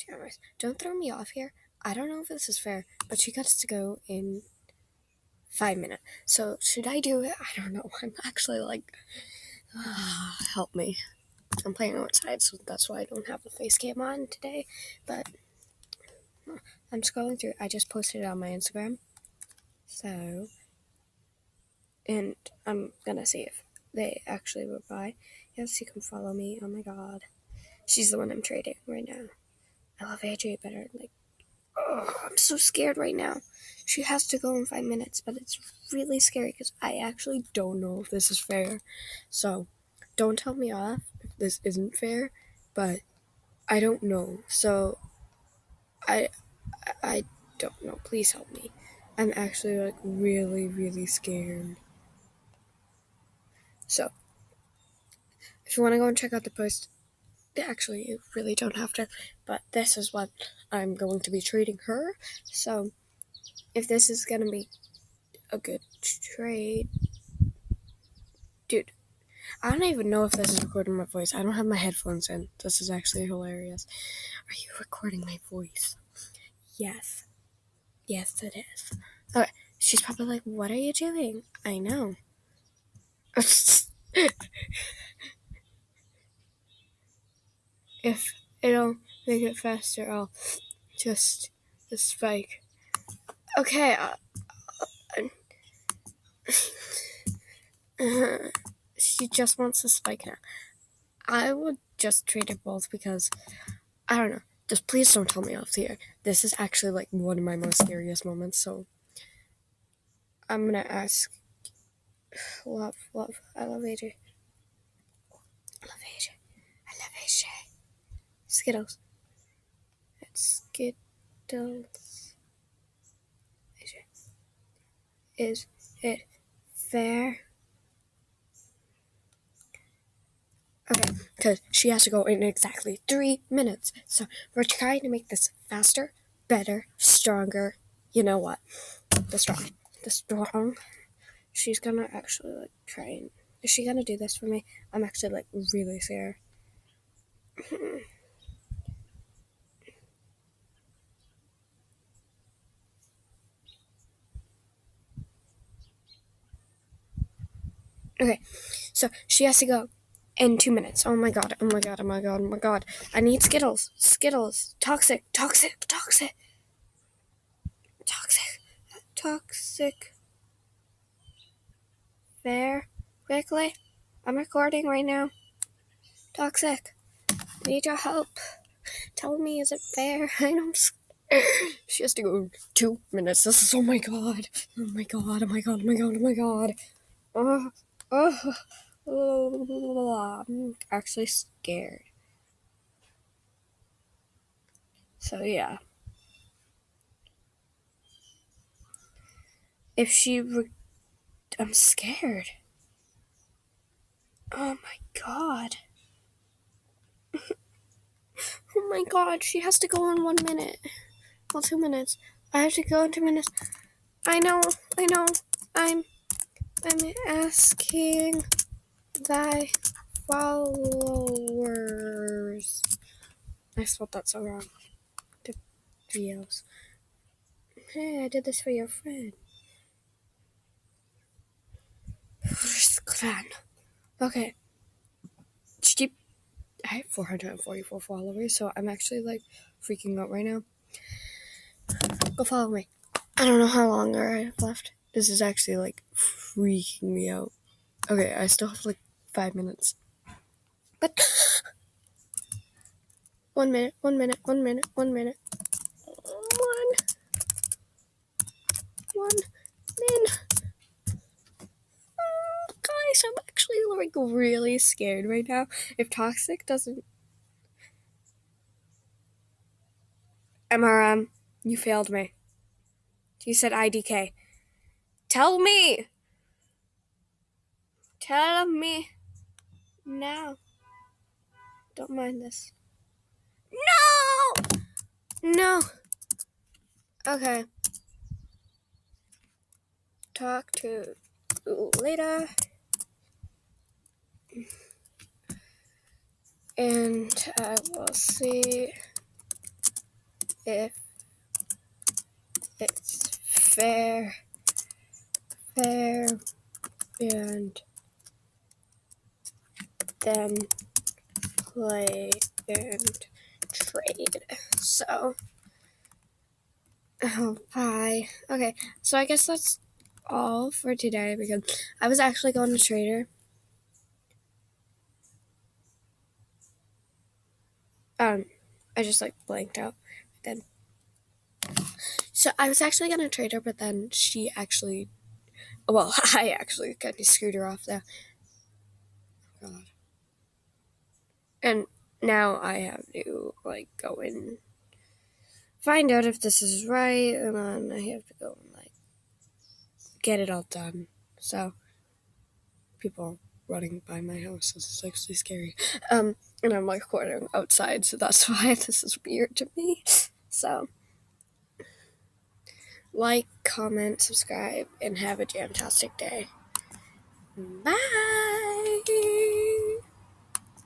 Anyways, don't throw me off here. I don't know if this is fair, but she gets to go in 5 minutes. So should I do it? I don't know. I'm actually like, help me. I'm playing outside, so that's why I don't have the face cam on today. But I'm scrolling through. I just posted it on my Instagram. So, and I'm gonna see if they actually reply. Yes, you can follow me. Oh my god. She's the one I'm trading right now. I love AJ better. Like, I'm so scared right now. She has to go in 5 minutes, but it's really scary because I actually don't know if this is fair. So, don't tell me off if this isn't fair, but I don't know. So, I don't know. Please help me. I'm actually like really, really scared. So, if you want to go and check out the post, actually, you really don't have to, but this is what I'm going to be treating her. So, if this is going to be a good trade, dude, I don't even know if this is recording my voice. I don't have my headphones in. This is actually hilarious. Are you recording my voice? Yes. Yes, it is. Okay, she's probably like, what are you doing? I know. If it'll make it faster, I'll just the spike. Okay. She just wants to spike now. I would just trade it both because I don't know. Just please don't tell me off here. This is actually like one of my most scariest moments. So I'm gonna ask. Love. I love AJ. I love AJ. I love AJ. Skittles. It's Skittles. AJ. Is it fair? Okay, because she has to go in exactly 3 minutes. So we're trying to make this faster, better, stronger. You know what? The strong. She's gonna actually like try and. Is she gonna do this for me? I'm actually like really scared. Okay, so she has to go in 2 minutes. Oh my god, oh my god, oh my god, oh my god. I need Skittles. Skittles. Toxic. Fair. Quickly. I'm recording right now. Toxic. Need your help. Tell me, is it fair? I don't. She has to go 2 minutes. This is. Oh my god. Oh my god. Oh my god. Oh my god. Oh my god. I'm actually scared. So yeah. If she. I'm scared. Oh my god. Oh my god. She has to go in 1 minute. Well, 2 minutes. I have to go in 2 minutes. I know. I'm asking thy followers. I spelled that so wrong. The videos. Hey, I did this for your friend. Okay. I have 444 followers, so I'm actually like freaking out right now. Go follow me. I don't know how long I have left. This is actually like freaking me out. Okay, I still have like 5 minutes. But 1 minute. One minute. Guys, I'm actually like really scared right now. If Toxic doesn't. MRM, you failed me. You said IDK. Tell me! Tell me now. Don't mind this. No! Okay. Talk to you later. And I will see if it's fair, and then play and trade. So, oh, bye. Okay, so I guess that's all for today because I was actually going to Trader. I just blanked out then. So I was actually going to trade her, but then I actually kind of screwed her off there. Oh, God. And now I have to go and find out if this is right, and then I have to go and get it all done. So people running by my house is actually scary. And I'm recording outside, so that's why this is weird to me. So comment, subscribe, and have a jamtastic day. Bye!